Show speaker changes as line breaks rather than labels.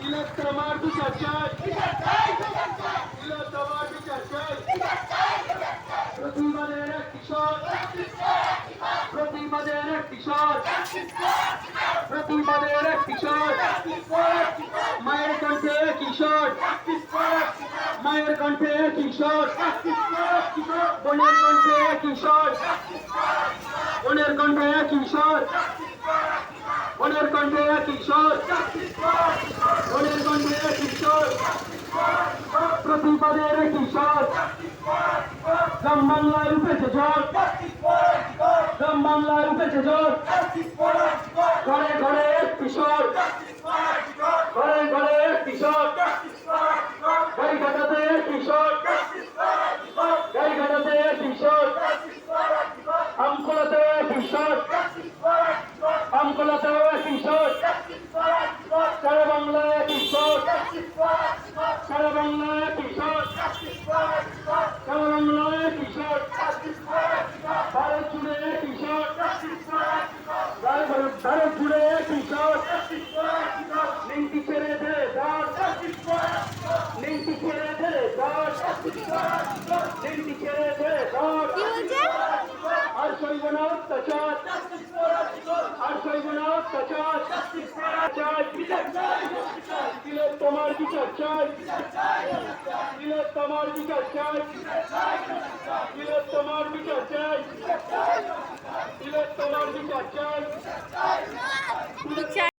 তিলোত্তমার বিচার চাই, তিলোত্তমার বিচার চাই। প্রতিবাদের একটি স্বর, প্রতিবাদের একটি স্বর, প্রতিবাদের একটি স্বর। মায়ের কণ্ঠে কিশোর, মায়ের কণ্ঠে কিশোর, বোনের কণ্ঠে কিশোর, বোনের কণ্ঠে কিশোর, বোনের কণ্ঠে কিশোর, বোনের কণ্ঠে কিশোর। প্রতিবাদের কিশোর। গ্রাম বাংলায় উঠেছে ঝড়, গ্রাম বাংলায় উঠেছে ঝড়। ঘরে ঘরে কিশোর, ঘরে ঘরে কিশোর। গাড়ি ঘাটাতে কিশোর, গাড়ি ঘাটাতে কিশোর। আমকোলাতে কিশোর, আমকোলাতে কিশোর। সারা বাংলায় কিশোর, সারা বাংলায় কিশোর, সারা বাংলায় কিশোর। ভারত জুড়ে কিশোর, ভারত জুড়ে কিশোর। লিঙ্কি ছেড়ে দে ধর, লিঙ্কি ছেড়ে দে ধর, লিঙ্কি ছেড়ে দে ধর। আর সইব না অত্যাচার, আর সইব না অত্যাচার। তিলোত্তমার বিচার চাই, তিলোত্তমার বিচার চাই, তিলোত্তমার বিচার চাই, তিলোত্তমার বিচার চাই।